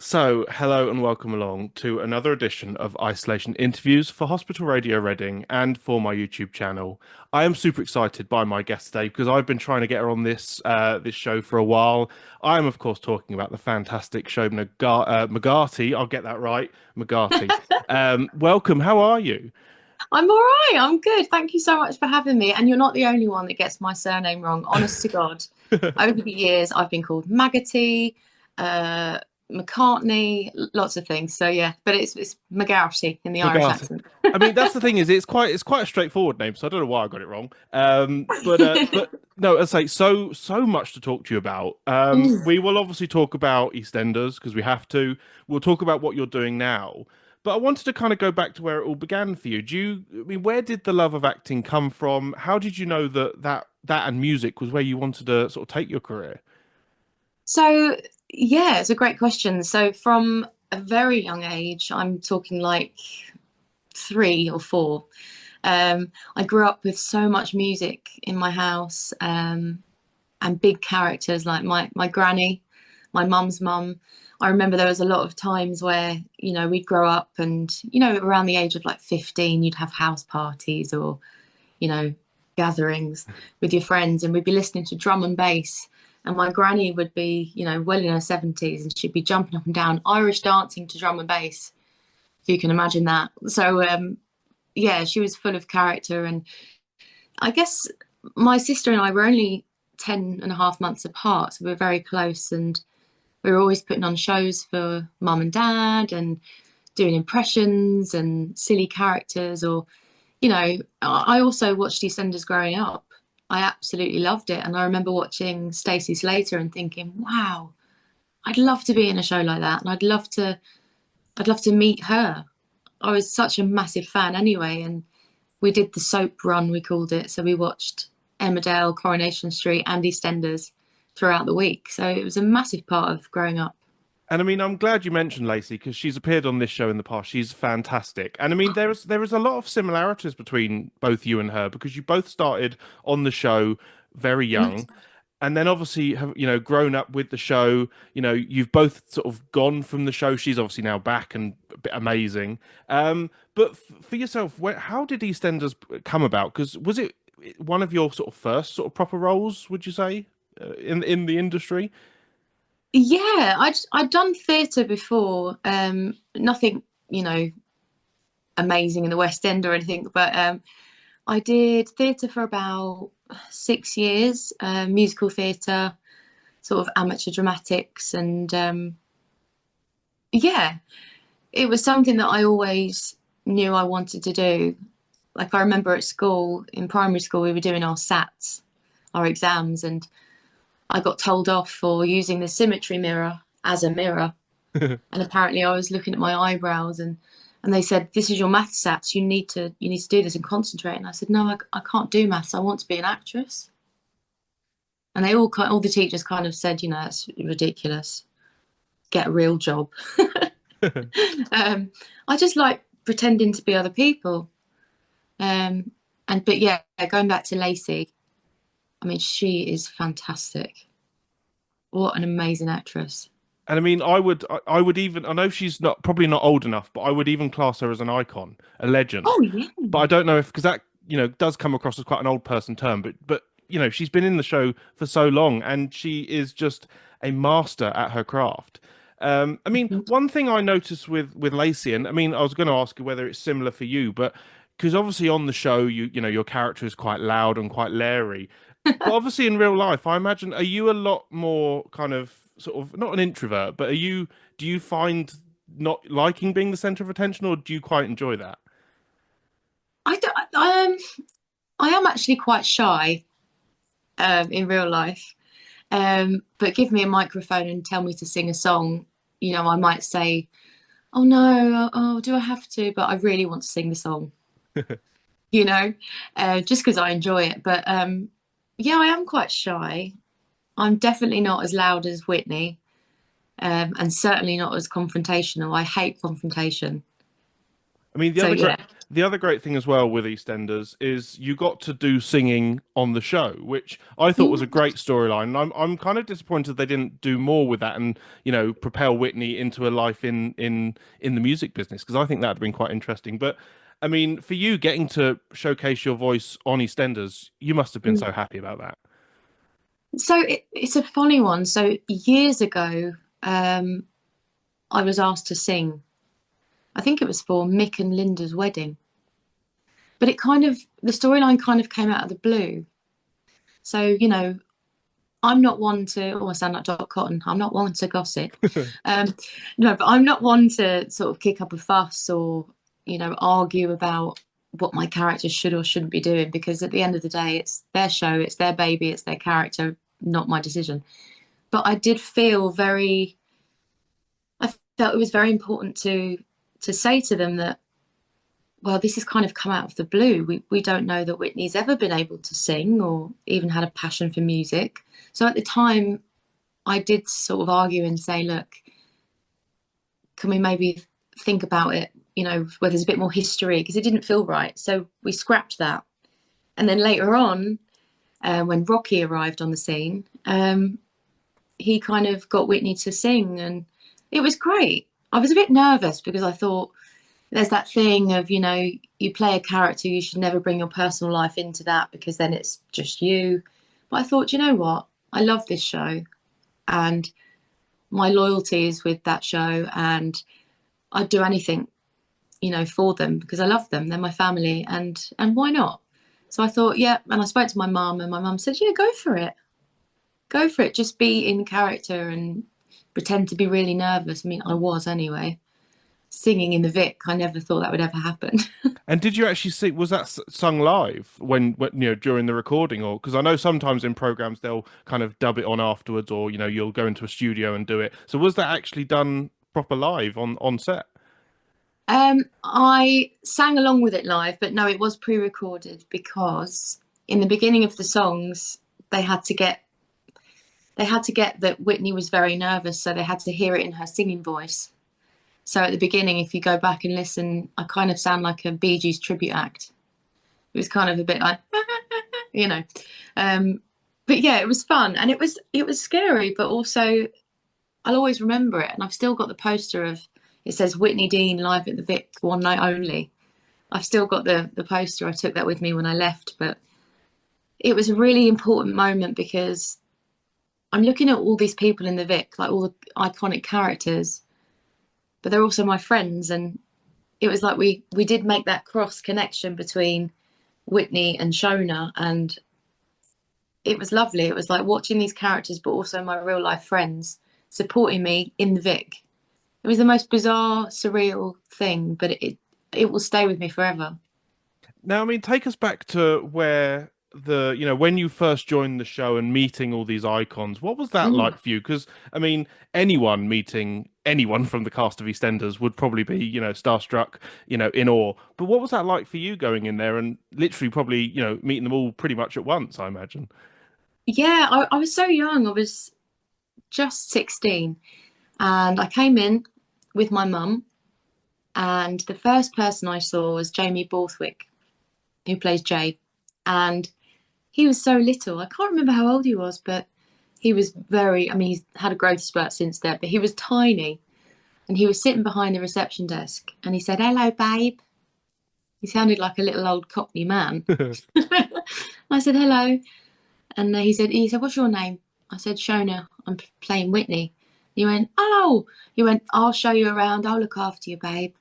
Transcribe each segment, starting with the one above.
So, hello and welcome along to another edition of Isolation Interviews for Hospital Radio Reading and for my YouTube channel. I am super excited by my guest today because I've been trying to get her on this show for a while. I am, of course, talking about the fantastic Shona McGarty. I'll get that right, McGarty. Welcome. How are you? I'm all right. I'm good. Thank you so much for having me. And you're not the only one that gets my surname wrong. Honest to God, over the years I've been called McGarty, uh, McCartney, lots of things. So yeah, but it's McGarty in the Irish McGarty. accent. I mean, that's the thing is it's quite a straightforward name, so I don't know why I got it wrong. But no, as I say, so much to talk to you about. Mm. We will obviously talk about EastEnders because we have to. We'll talk about what you're doing now. But I wanted to kind of go back to where it all began for you. I mean, where did the love of acting come from? How did you know that and music was where you wanted to sort of take your career? So yeah, it's a great question. So from a very young age, I'm talking like 3 or 4. I grew up with so much music in my house, and big characters like my granny, my mum's mum. I remember there was a lot of times where, we'd grow up and, around the age of like 15, you'd have house parties or, you know, gatherings with your friends and we'd be listening to drum and bass. And my granny would be, well in her 70s and she'd be jumping up and down, Irish dancing to drum and bass, if you can imagine that. So, yeah, she was full of character. And I guess my sister and I were only 10 and a half months apart. So we were very close and we were always putting on shows for mum and dad and doing impressions and silly characters. Or, I also watched EastEnders growing up. I absolutely loved it. And I remember watching Stacey Slater and thinking, wow, I'd love to be in a show like that. And I'd love to meet her. I was such a massive fan anyway. And we did the soap run, we called it. So we watched Emmerdale, Coronation Street, and EastEnders throughout the week. So it was a massive part of growing up. And I mean, I'm glad you mentioned Lacey because she's appeared on this show in the past. She's fantastic. And I mean, there is a lot of similarities between both you and her because you both started on the show very young. And then obviously have, grown up with the show. You've both sort of gone from the show. She's obviously now back and a bit amazing. But for yourself, how did EastEnders come about? Because was it one of your sort of first sort of proper roles, would you say, in the industry? Yeah, I'd done theatre before. Nothing, amazing in the West End or anything, but I did theatre for about 6 years, musical theatre, sort of amateur dramatics, and yeah, it was something that I always knew I wanted to do. Like I remember at school, in primary school, we were doing our SATs, our exams, and I got told off for using the symmetry mirror as a mirror. And apparently I was looking at my eyebrows and they said, this is your math sats. You need to do this and concentrate. And I said, no, I can't do maths. I want to be an actress. And all the teachers kind of said, that's ridiculous. Get a real job. I just like pretending to be other people. But yeah, going back to Lacey, I mean, she is fantastic. What an amazing actress. And I mean, I would even, I know she's not probably not old enough, but I would even class her as an icon, a legend. Oh yeah. But I don't know if because that does come across as quite an old person term, but she's been in the show for so long, and she is just a master at her craft. I mean, one thing I noticed with Lacey, and I mean, I was going to ask you whether it's similar for you, but because obviously on the show, your character is quite loud and quite leery, but obviously in real life, I imagine, are you a lot more kind of sort of not an introvert, but do you find not liking being the center of attention, or do you quite enjoy that? I, don't- I am actually quite shy in real life. But give me a microphone and tell me to sing a song, I might say, "Oh no, oh, do I have to?" But I really want to sing the song, you know, just because I enjoy it. But yeah, I am quite shy. I'm definitely not as loud as Whitney, and certainly not as confrontational. I hate confrontation. I mean, So yeah. the other great thing as well with EastEnders is you got to do singing on the show, which I thought was a Mm. great storyline. And I'm kind of disappointed they didn't do more with that and, propel Whitney into a life in the music business, because I think that would have been quite interesting. But I mean, for you getting to showcase your voice on EastEnders, you must have been Mm. so happy about that. So it's a funny one. So years ago, I was asked to sing. I think it was for Mick and Linda's wedding, but the storyline kind of came out of the blue. So, I'm not one to, oh, I sound like Dot Cotton. I'm not one to gossip. Um, no, but I'm not one to sort of kick up a fuss or, argue about what my character should or shouldn't be doing, because at the end of the day, it's their show, it's their baby, it's their character, not my decision. But I did feel I felt it was very important to say to them that, well, this has kind of come out of the blue. We don't know that Whitney's ever been able to sing or even had a passion for music. So at the time, I did sort of argue and say, look, can we maybe think about it, where there's a bit more history, because it didn't feel right. So we scrapped that. And then later on, when Rocky arrived on the scene, he kind of got Whitney to sing, and it was great. I was a bit nervous because I thought, there's that thing of, you play a character, you should never bring your personal life into that, because then it's just you. But I thought, you know what? I love this show and my loyalty is with that show, and I'd do anything, for them, because I love them. They're my family, and why not? So I thought, yeah. And I spoke to my mum, and my mum said, yeah, go for it. Go for it. Just be in character and pretend to be really nervous. I mean, I was anyway. Singing in the Vic, I never thought that would ever happen. And did you actually see, was that sung live when during the recording, or because I know sometimes in programs they'll kind of dub it on afterwards, or you'll go into a studio and do it. So was that actually done proper live on set? I sang along with it live, but no, it was pre-recorded, because in the beginning of the songs they had to get that Whitney was very nervous, so they had to hear it in her singing voice. So at the beginning, if you go back and listen, I kind of sound like a Bee Gees tribute act. It was kind of a bit like, you know. But yeah, it was fun, and it was scary, but also I'll always remember it. And I've still got the poster of, it says Whitney Dean live at the Vic, one night only. I've still got the poster. I took that with me when I left, but it was a really important moment, because I'm looking at all these people in the Vic, like all the iconic characters, but they're also my friends. And it was like we did make that cross connection between Whitney and Shona, and it was lovely. It was like watching these characters, but also my real life friends supporting me in the Vic. It was the most bizarre, surreal thing, but it will stay with me forever. Now, I mean, take us back to where when you first joined the show and meeting all these icons, what was that Mm. like for you? Because, I mean, anyone meeting anyone from the cast of EastEnders would probably be, starstruck, in awe. But what was that like for you going in there and literally probably, meeting them all pretty much at once, I imagine? Yeah, I was so young. I was just 16, and I came in with my mum, and the first person I saw was Jamie Borthwick, who plays Jay. And he was so little. I can't remember how old he was, but he was I mean, he's had a growth spurt since then, but he was tiny. And he was sitting behind the reception desk, and he said, hello, babe. He sounded like a little old Cockney man. I said, hello. And he said, what's your name? I said, Shona. I'm playing Whitney. He went, oh. He went, I'll show you around. I'll look after you, babe.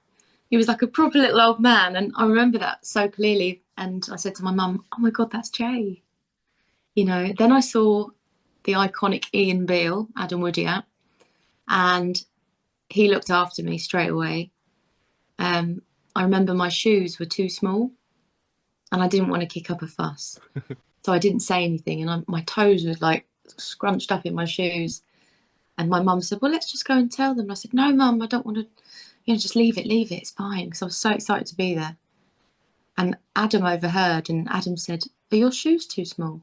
He was like a proper little old man. And I remember that so clearly. And I said to my mum, oh my God, that's Jay. Then I saw the iconic Ian Beale, Adam Woodyatt, and he looked after me straight away. I remember my shoes were too small, and I didn't want to kick up a fuss. So I didn't say anything, and my toes were like scrunched up in my shoes. And my mum said, well, let's just go and tell them. And I said, no, mum, I don't want to, just leave it, it's fine. Because I was so excited to be there. And Adam overheard, and Adam said, are your shoes too small?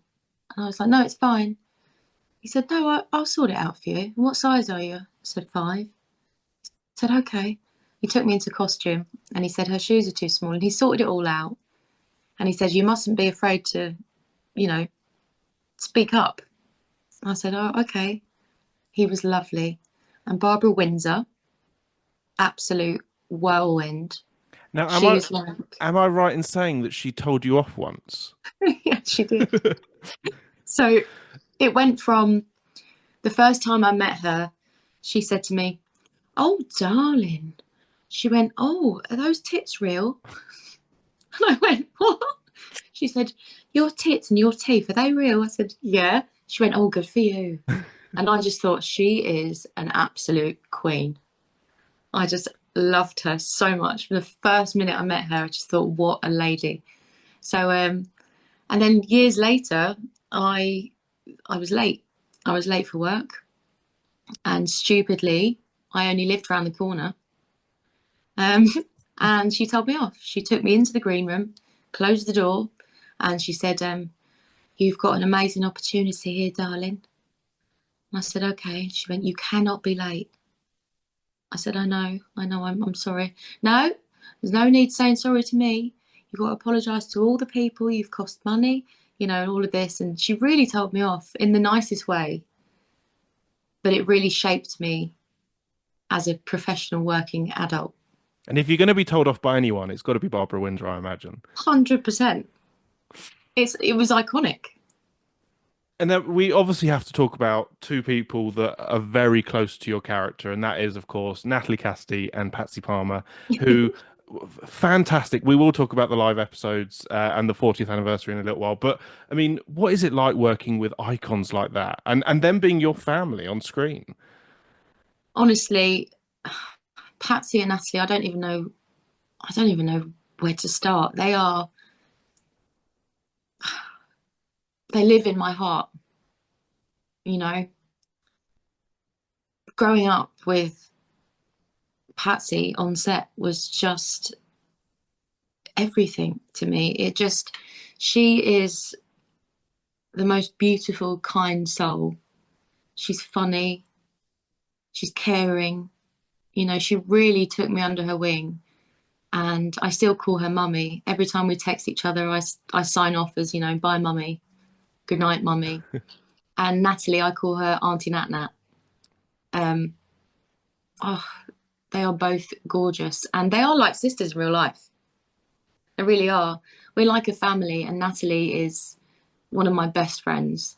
And I was like, no, it's fine. He said, no, I'll sort it out for you. What size are you? I said, 5. He said, okay. he took me into costume and he said her shoes are too small, and he sorted it all out. And he said, you mustn't be afraid to, you know, speak up. I said, oh, okay. He was lovely. And Barbara Windsor, absolute whirlwind. Now, She's like, am I right in saying that she told you off once? yeah, she did. So it went from the first time I met her, she said to me, oh, darling. She went, oh, are those tits real? And I went, what? She said, your tits and your teeth, are they real? I said, yeah. She went, oh, good for you. And I just thought, she is an absolute queen. I just loved her so much. From the first minute I met her, I just thought, what a lady. So, and then years later, I was late. I was late for work. And stupidly, I only lived around the corner. And she told me off. She took me into the green room, closed the door, and she said, you've got an amazing opportunity here, darling. And I said, okay. She went, you cannot be late. I said, I know, I'm sorry. No, there's no need saying sorry to me. You've got to apologise to all the people, you've cost money, you know, and all of this. And she really told me off in the nicest way. But it really shaped me as a professional working adult. And if you're going to be told off by anyone, it's got to be Barbara Windsor, I imagine. 100%. It was iconic. And then we obviously have to talk about two people that are very close to your character, and that is, of course, Natalie Cassidy and Patsy Palmer, who fantastic. We will talk about the live episodes and the 40th anniversary in a little while. But I mean, what is it like working with icons like that, and them being your family on screen? Honestly, Patsy and Natalie, I don't even know where to start. They live in my heart, you know. Growing up with Patsy on set was just everything to me. She is the most beautiful, kind soul. She's funny, she's caring, you know, she really took me under her wing. And I still call her mummy. Every time we text each other, I sign off as, you know, bye mummy, good night mummy. And Natalie, I call her Auntie Nat Nat. Oh, they are both gorgeous, and they are like sisters in real life. They really are. We're like a family, and Natalie is one of my best friends.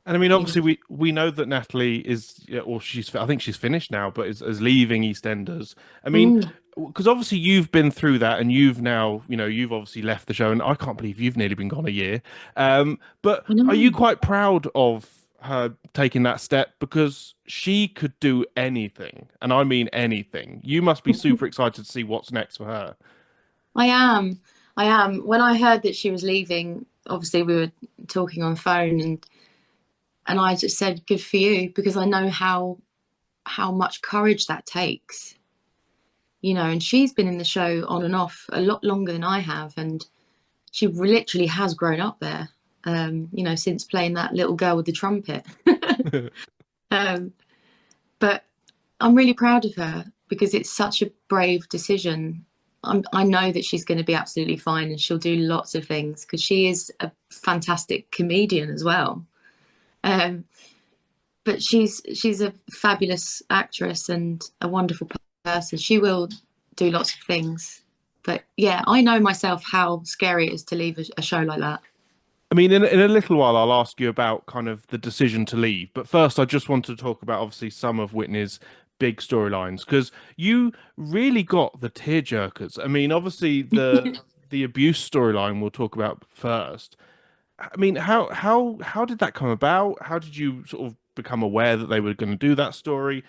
And I mean, obviously, we know that Natalie is, or I think she's finished now, but is leaving EastEnders. I mean, because obviously you've been through that, and you've now, you know, you've obviously left the show, and I can't believe you've nearly been gone a year. But are you quite proud of her taking that step, because she could do anything, and I mean anything? You must be super excited to see what's next for her. I am. When I heard that she was leaving, obviously we were talking on the phone, and I just said, good for you, because I know how much courage that takes, you know. And she's been in the show on and off a lot longer than I have, and she literally has grown up there, you know, since playing that little girl with the trumpet. But I'm really proud of her, because it's such a brave decision. I know that she's going to be absolutely fine, and she'll do lots of things, because she is a fantastic comedian as well. But she's a fabulous actress and a wonderful person. She will do lots of things. But yeah, I know myself how scary it is to leave a show like that. I mean, in a little while, I'll ask you about kind of the decision to leave. But first, I just want to talk about obviously some of Whitney's big storylines, because you really got the tearjerkers. I mean, obviously the abuse storyline we'll talk about first. I mean, how did that come about? How did you sort of become aware that they were going to do that story?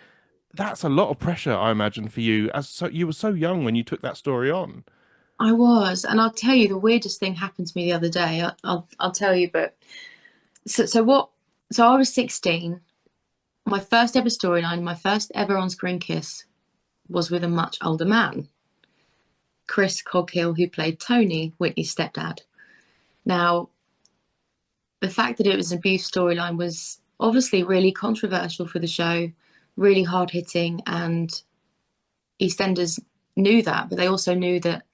That's a lot of pressure, I imagine, for you, you were so young when you took that story on. I was, and I'll tell you, the weirdest thing happened to me the other day. I'll tell you, but so I was 16. My first ever storyline, my first ever on-screen kiss was with a much older man, Chris Coghill, who played Tony, Whitney's stepdad. Now, the fact that it was an abuse storyline was obviously really controversial for the show, really hard-hitting, and EastEnders knew that, but they also knew that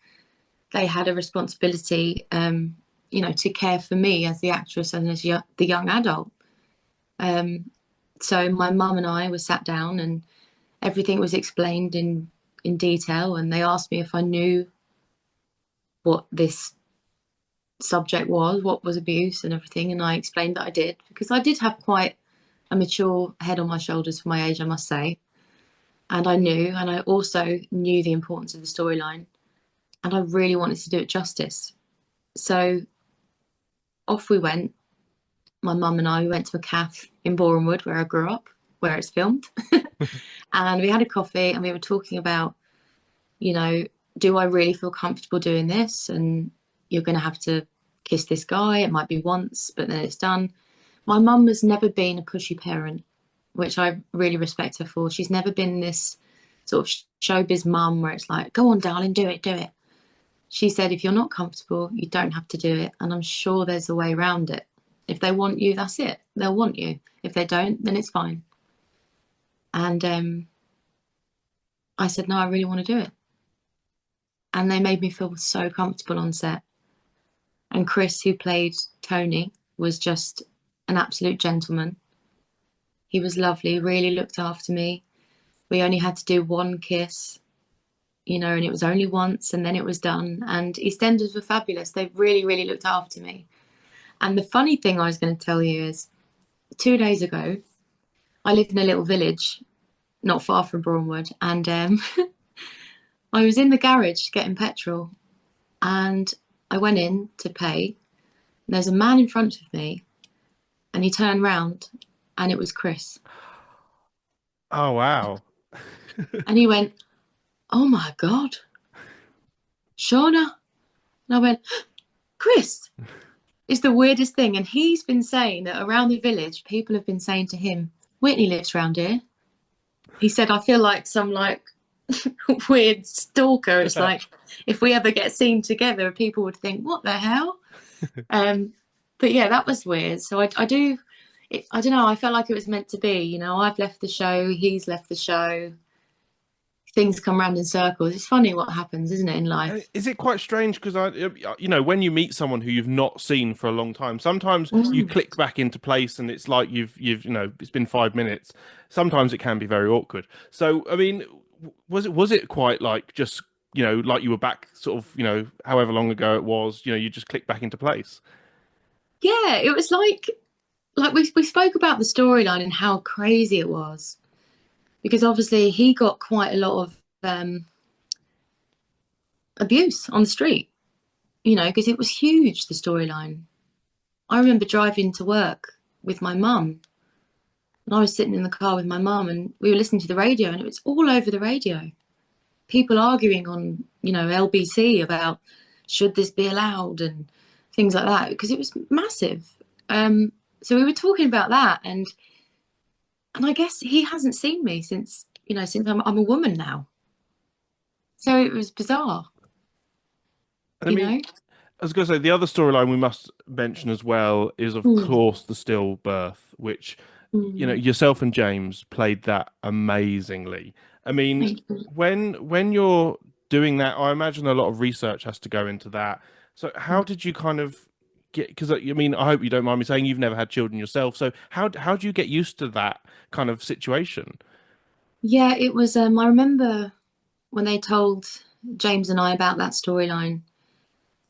they had a responsibility, to care for me as the actress and as the young adult. So my mum and I were sat down and everything was explained in detail, and they asked me if I knew what this subject was, what was abuse and everything, and I explained that I did, because I did have quite a mature head on my shoulders for my age, I must say. And I knew, and I also knew the importance of the storyline, and I really wanted to do it justice. So off we went. My mum and I, we went to a cafe in Borehamwood, where I grew up, where it's filmed. And we had a coffee and we were talking about, do I really feel comfortable doing this? And you're going to have to kiss this guy. It might be once, but then it's done. My mum has never been a pushy parent, which I really respect her for. She's never been this sort of showbiz mum where it's like, go on, darling, do it, do it. She said, if you're not comfortable, you don't have to do it. And I'm sure there's a way around it. If they want you, that's it. They'll want you. If they don't, then it's fine. And I said, no, I really want to do it. And they made me feel so comfortable on set. And Chris, who played Tony, was just an absolute gentleman. He was lovely, really looked after me. We only had to do one kiss, and it was only once, and then it was done. And EastEnders were fabulous. They really, really looked after me. And the funny thing I was going to tell you is 2 days ago, I lived in a little village not far from Bournemouth, and I was in the garage getting petrol, and I went in to pay, and there's a man in front of me, and he turned round, and it was Chris. Oh, wow. And he went, oh my God, Shona. And I went, Chris. It's the weirdest thing. And he's been saying that around the village, people have been saying to him, Whitney lives round here. He said, I feel like some weird stalker. It's like, if we ever get seen together, people would think, what the hell? But yeah, that was weird. So I don't know. I felt like it was meant to be. I've left the show. He's left the show. Things come round in circles. It's funny what happens, isn't it, in life? Is it quite strange? Because when you meet someone who you've not seen for a long time, sometimes you click back into place, and it's like you've it's been 5 minutes. Sometimes it can be very awkward. So, I mean, was it quite like just like you were back, sort of however long ago it was, you just click back into place? Yeah, it was like we spoke about the storyline and how crazy it was. Because obviously he got quite a lot of abuse on the street, because it was huge, the storyline. I remember driving to work with my mum, and I was sitting in the car with my mum, and we were listening to the radio, and it was all over the radio. People arguing on, LBC about should this be allowed and things like that, because it was massive. So we were talking about that, and I guess he hasn't seen me since I'm a woman now. So it was bizarre. I mean, I was going to say, the other storyline we must mention as well is, of course, the stillbirth, which, yourself and James played that amazingly. I mean, when you're doing that, I imagine a lot of research has to go into that. So how did you kind of get, because I mean, I hope you don't mind me saying you've never had children yourself. So how do you get used to that kind of situation? Yeah, it was, I remember when they told James and I about that storyline,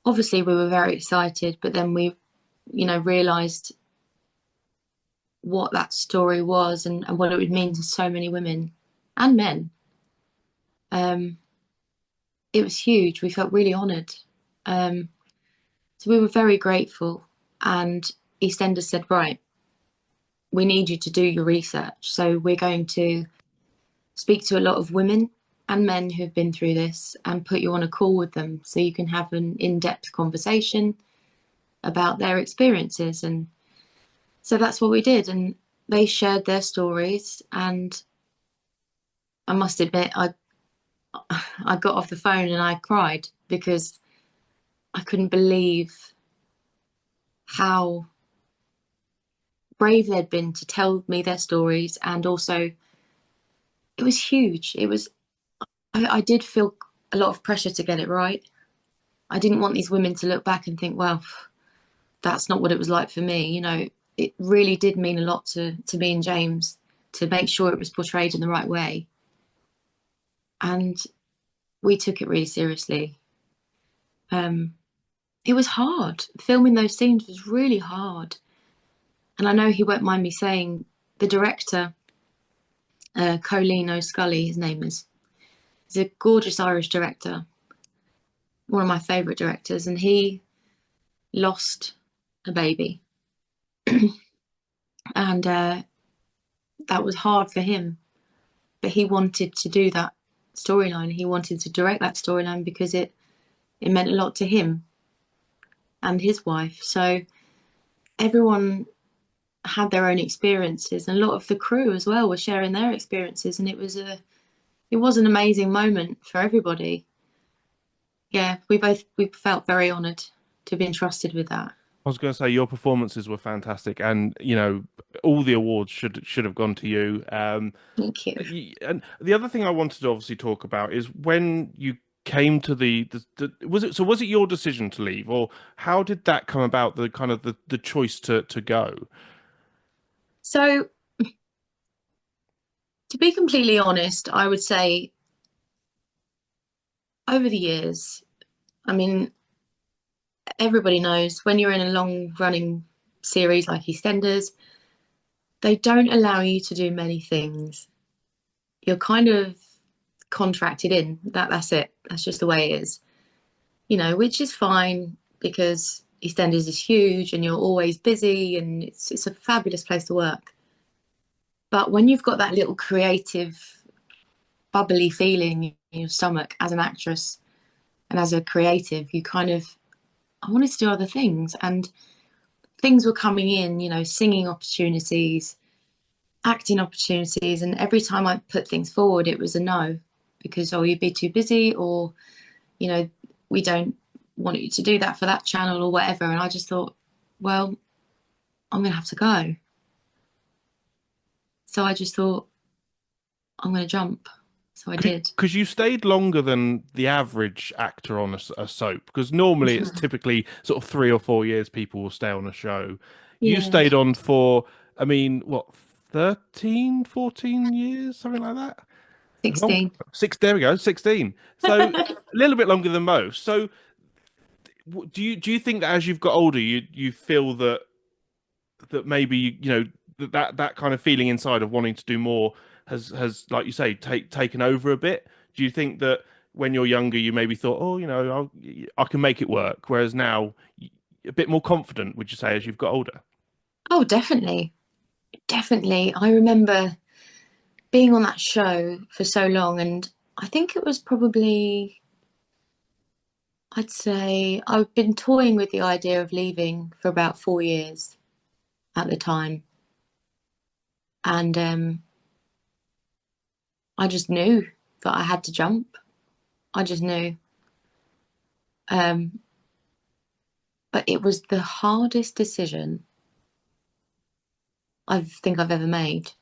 obviously we were very excited, but then we, realised what that story was and what it would mean to so many women and men. It was huge. We felt really honoured. So we were very grateful. And EastEnders said, right, we need you to do your research. So we're going to speak to a lot of women and men who've been through this and put you on a call with them so you can have an in-depth conversation about their experiences. And so that's what we did. And they shared their stories. And I must admit, I got off the phone and I cried because I couldn't believe how brave they'd been to tell me their stories. And also, it was huge. I did feel a lot of pressure to get it right. I didn't want these women to look back and think, well, that's not what it was like for me. You know, it really did mean a lot to me and James to make sure it was portrayed in the right way. And we took it really seriously. It was hard. Filming those scenes was really hard. And I know he won't mind me saying the director, Colleen O'Scully, his name is, he's a gorgeous Irish director, one of my favourite directors, and he lost a baby. And that was hard for him. But he wanted to do that storyline. He wanted to direct that storyline because it meant a lot to him and his wife. So everyone had their own experiences, and a lot of the crew as well were sharing their experiences, and it was an amazing moment for everybody. Yeah, we felt very honoured to be entrusted with that. I was going to say your performances were fantastic, and you know all the awards should have gone to you. Thank you. And the other thing I wanted to obviously talk about is when you came to was it your decision to leave, or how did that come about? The kind of the choice to go. So, to be completely honest, I would say over the years, I mean, everybody knows when you're in a long running series like EastEnders, they don't allow you to do many things. You're kind of contracted in. That's it. That's just the way it is. You know, which is fine because EastEnders is huge and you're always busy and it's a fabulous place to work. But when you've got that little creative, bubbly feeling in your stomach as an actress and as a creative, you kind of, I wanted to do other things. And things were coming in, you know, singing opportunities, acting opportunities. And every time I put things forward, it was a no because, oh, you'd be too busy, or, you know, we don't want you to do that for that channel or whatever. And I just thought, well, I'm going to have to go. So I just thought, I'm going to jump. So I did. Because you stayed longer than the average actor on a soap, because normally it's typically sort of 3 or 4 years people will stay on a show. You Yeah. stayed on for, I mean, what, 13, 14 years, something like that? Long, 16. there we go, 16. So a little bit longer than most. So do you think that as you've got older, you feel that maybe you know that kind of feeling inside of wanting to do more has like you say taken over a bit? Do you think that when you're younger you maybe thought, oh, you know, I can make it work, whereas now a bit more confident, would you say, as you've got older? Oh, definitely. Definitely. I remember being on that show for so long, and I think it was probably, I'd say I've been toying with the idea of leaving for about 4 years at the time. And I just knew that I had to jump. I just knew. Um, but it was the hardest decision I think I've ever made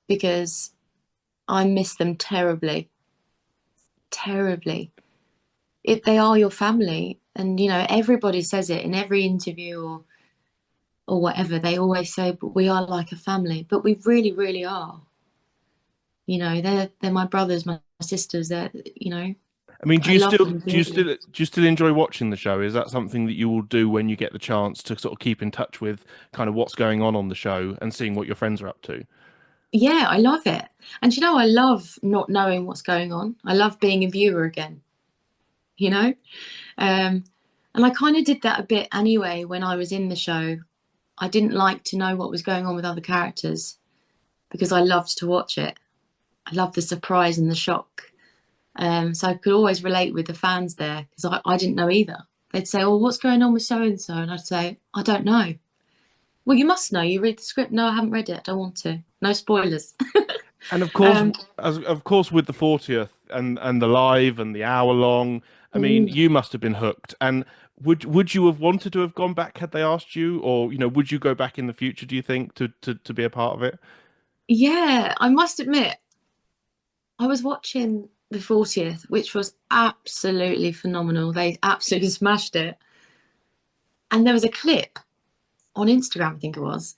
because I miss them terribly, terribly. They are your family, and you know everybody says it in every interview or whatever. They always say, "But we are like a family," but we really, really are. You know, they're my brothers, my sisters. They're, you know, I mean, I love them dearly. do you still enjoy watching the show? Is that something that you will do when you get the chance to sort of keep in touch with kind of what's going on the show and seeing what your friends are up to? Yeah, I love it. And you know, I love not knowing what's going on. I love being a viewer again, you know? Um, and I kind of did that a bit anyway when I was in the show. I didn't like to know what was going on with other characters because I loved to watch it. I loved the surprise and the shock. So I could always relate with the fans there because I didn't know either. They'd say, "Oh, what's going on with so and so?" And I'd say, "I don't know." "Well, you must know. You read the script." "No, I haven't read it. I don't want to." No spoilers. And of course, um, of course, with the 40th and the live and the hour long, I mean, mm, you must have been hooked. And would you have wanted to have gone back had they asked you, or you know, would you go back in the future? Do you think to be a part of it? yeah, I must admit, I was watching. the 40th, which was absolutely phenomenal. They absolutely smashed it. And there was a clip on Instagram, I think it was,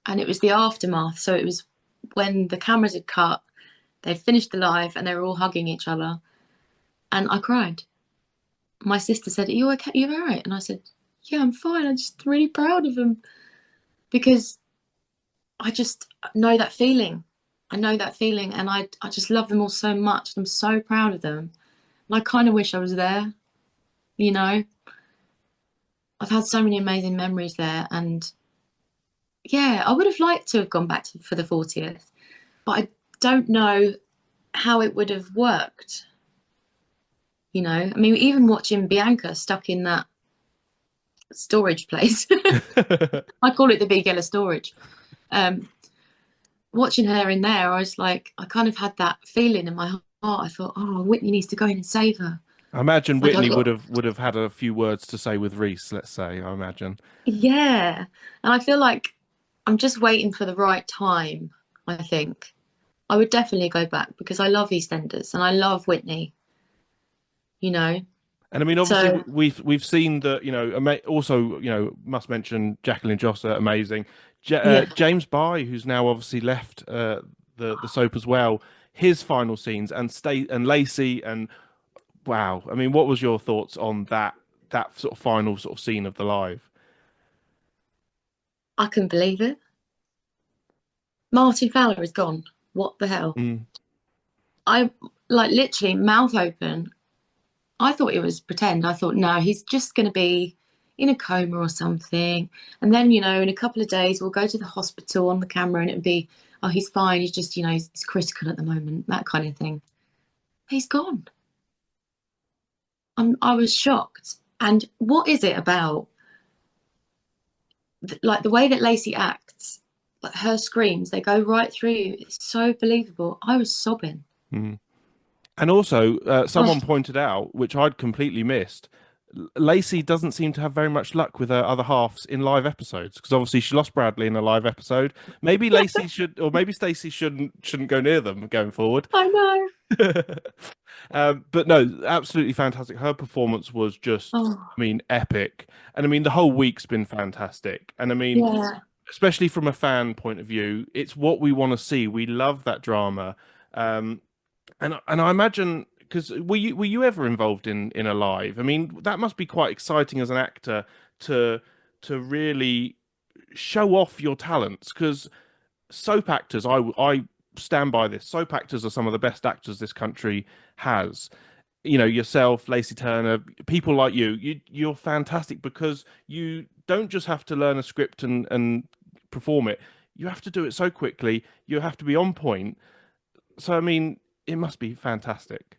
and it was the aftermath. So it was when the cameras had cut, they'd finished the live, and they were all hugging each other. And I cried. My sister said, "Are you okay? You all right?" And I said, "Yeah, I'm fine. I'm just really proud of them because I just know that feeling. I know that feeling, and I just love them all so much. I'm so proud of them. And I kind of wish I was there, you know. I've had so many amazing memories there, and yeah, I would have liked to have gone back for the 40th, but I don't know how it would have worked. You know, I mean, even watching Bianca stuck in that storage place, I call it the big yellow storage. Watching her in there, I was like, I kind of had that feeling in my heart. I thought, oh, Whitney needs to go in and save her. I imagine Like I Whitney got, would have had a few words to say with Reese, let's say, I imagine. yeah, and I feel like I'm just waiting for the right time. I think I would definitely go back because I love EastEnders and I love Whitney. You know, And I mean, obviously, so we've seen that, also, must mention Jacqueline Jossa, amazing. yeah, James By, who's now obviously left the soap as well, his final scenes and Lacey and wow. I mean, what was your thoughts on that sort of final sort of scene of the live? I couldn't believe it. Martin Fowler is gone. What the hell? Mm. I like literally mouth open. I thought it was pretend. I thought, no, he's just going to be in a coma or something. And then, in a couple of days, we'll go to the hospital on the camera and it'll be, oh, he's fine. He's just, he's critical at the moment, that kind of thing. He's gone. I was shocked. And what is it about, like the way that Lacey acts, like her screams, they go right through you. It's so believable. I was sobbing. Mm. And also, Oh, someone pointed out, which I'd completely missed, Lacey doesn't seem to have very much luck with her other halves in live episodes because obviously she lost Bradley in a live episode. Maybe Lacey should, or maybe Stacey shouldn't go near them going forward. I know. But no, absolutely fantastic. Her performance was just, Oh, I mean, epic. And I mean, the whole week's been fantastic. And I mean, yeah. especially from a fan point of view, it's what we want to see. We love that drama. Um, and I imagine because were you ever involved in a live? I mean, that must be quite exciting as an actor to really show off your talents because soap actors, I stand by this. Soap actors are some of the best actors this country has. Yourself, Lacey Turner, people like you're fantastic because you don't just have to learn a script and perform it. You have to do it so quickly. You have to be on point. So I mean, it must be fantastic.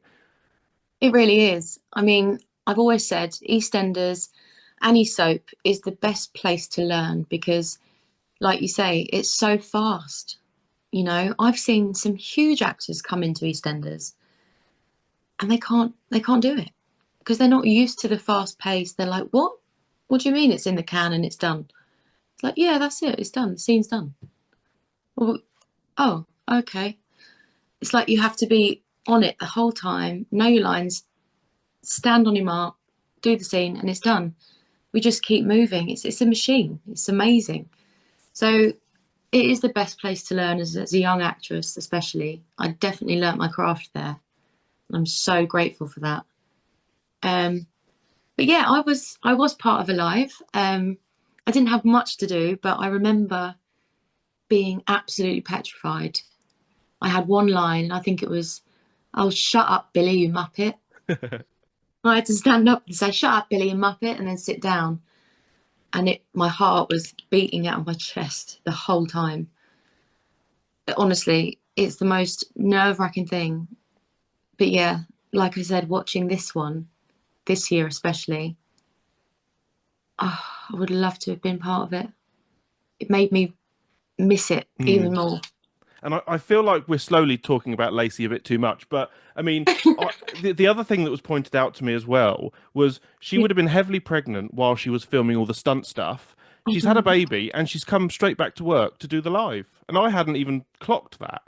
It really is. I mean, I've always said EastEnders, any soap is the best place to learn because, like you say, it's so fast. I've seen some huge actors come into EastEnders and they can't do it because they're not used to the fast pace. They're like, what? What do you mean it's in the can and it's done? It's like, yeah, that's it. It's done. The scene's done. Well, oh, okay. It's like you have to be on it the whole time, know your lines, stand on your mark, do the scene, and it's done. We just keep moving. It's a machine. It's amazing. So it is the best place to learn as a young actress, especially. I definitely learnt my craft there. And I'm so grateful for that. Um, but yeah, I was part of a live. I didn't have much to do, but I remember being absolutely petrified. I had one line, and I think it was, "Oh, shut up, Billy, you muppet." I had to stand up and say, "Shut up, Billy, you muppet," and then sit down. And my heart was beating out of my chest the whole time. But honestly, it's the most nerve-wracking thing. But yeah, like I said, watching this one, this year especially, oh, I would love to have been part of it. It made me miss it even Mm. more. And I feel like we're slowly talking about Lacey a bit too much. But I mean, the other thing that was pointed out to me as well was she Yeah, would have been heavily pregnant while she was filming all the stunt stuff. I She's had a know. baby and she's come straight back to work to do the live. And I hadn't even clocked that.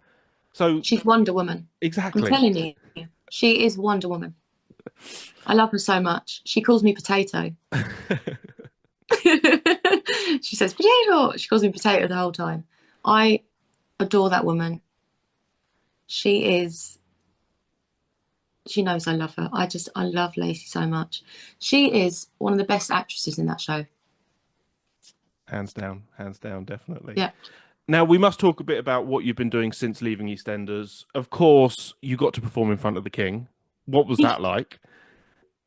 So She's Wonder Woman. I'm exactly. telling you, she is Wonder Woman. I love her so much. She calls me potato. She says potato. She calls me potato the whole time. I adore that woman. She is. She knows I love her. I love Lacey so much. She is one of the best actresses in that show. Hands down, definitely. Yeah. Now we must talk a bit about what you've been doing since leaving EastEnders. Of course, you got to perform in front of the King. What was that like?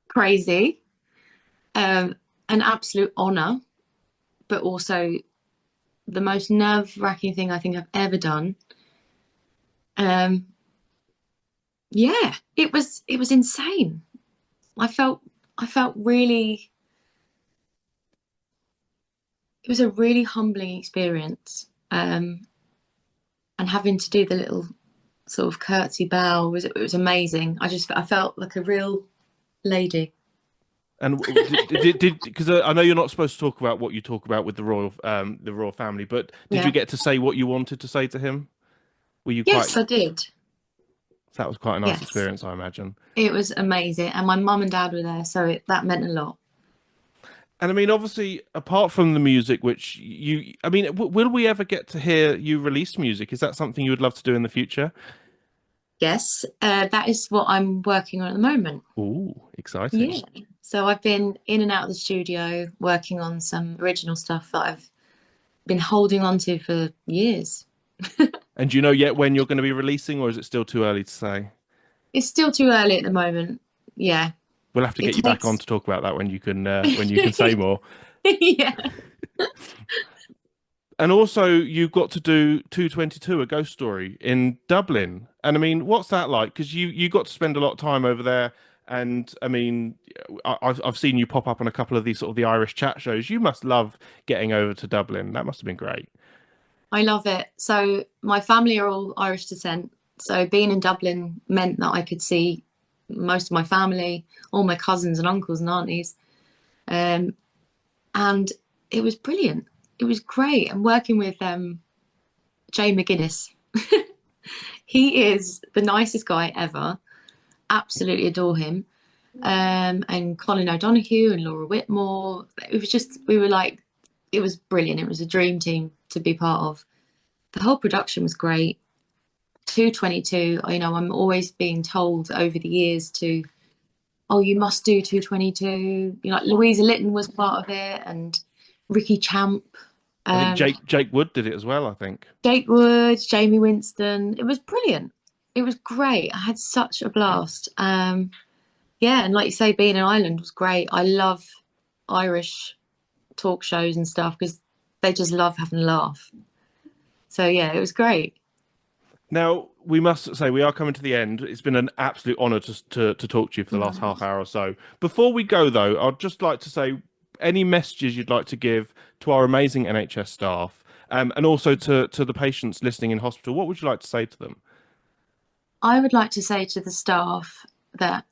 Crazy. An absolute honor, but also the most nerve-wracking thing I think I've ever done. Um, yeah, it was insane. I felt really it was a really humbling experience. And having to do the little sort of curtsy bow was amazing. I felt like a real lady. And did because I know you're not supposed to talk about what you talk about with the royal family, but did you Yeah. get to say what you wanted to say to him? Were you quite? Yes, I did. That was quite a nice Yes. experience, I imagine. It was amazing. And my mum and dad were there, so that meant a lot. And I mean, obviously, apart from the music, which I mean, will we ever get to hear you release music? Is that something you would love to do in the future? Yes, that is what I'm working on at the moment. Ooh, exciting. Yeah. So I've been in and out of the studio working on some original stuff that I've been holding on to for years. And do you know yet when you're going to be releasing, or is it still too early to say? It's still too early at the moment. Yeah. We'll have to It get you back on takes to talk about that when you can say more. yeah. And also, you got to do 222, a ghost story in Dublin. And I mean, what's that like? Because you got to spend a lot of time over there. And I mean, I've seen you pop up on a couple of these sort of the Irish chat shows. You must love getting over to Dublin. That must have been great. I love it. So my family are all Irish descent. So being in Dublin meant that I could see most of my family, all my cousins and uncles and aunties. Um, and it was brilliant. It was great. And working with Jay McGuinness. He is the nicest guy ever. Absolutely adore him. And Colin O'Donoghue and Laura Whitmore. It was just, we were like, it was brilliant. It was a dream team to be part of. The whole production was great. 222, you know, I'm always being told over the years to, oh, you must do 222. You know, like Louisa Lytton was part of it and Ricky Champ, I think um, Jake Wood did it as well, I think. Jake Wood, Jamie Winston. It was brilliant. It was great. I had such a blast. Yeah, and like you say, being in Ireland was great. I love Irish talk shows and stuff because they just love having a laugh. So yeah, it was great. Now, we must say we are coming to the end. It's been an absolute honor to talk to you for the last half hour or so. Before we go, though, I'd just like to say any messages you'd like to give to our amazing NHS staff, and also to the patients listening in hospital. What would you like to say to them? I would like to say to the staff that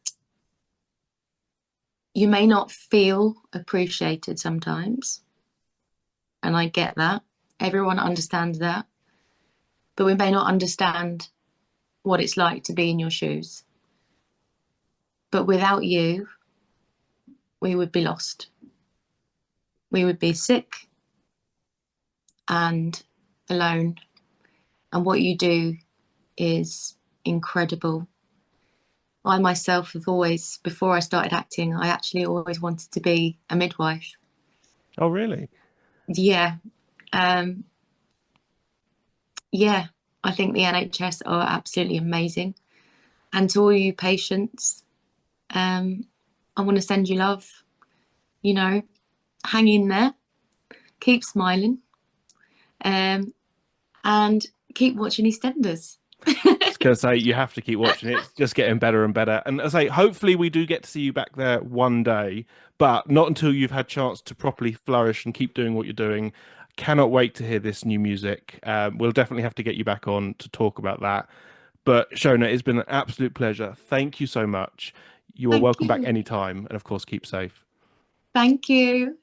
you may not feel appreciated sometimes, and I get that. Everyone understands that, but we may not understand what it's like to be in your shoes. But without you, we would be lost. We would be sick and alone. And what you do is incredible. I myself have always, before I started acting, I actually always wanted to be a midwife. Oh, really? Yeah. Um, yeah, I think the NHS are absolutely amazing. And to all you patients, I want to send you love. You know, hang in there, keep smiling, and keep watching EastEnders. Just gonna say you have to keep watching it. It's just getting better and better. And as I say, hopefully we do get to see you back there one day, but not until you've had chance to properly flourish and keep doing what you're doing. Cannot wait to hear this new music. We'll definitely have to get you back on to talk about that. But Shona, it's been an absolute pleasure. Thank you so much. You are Thank welcome back you. anytime, and of course, keep safe. Thank you.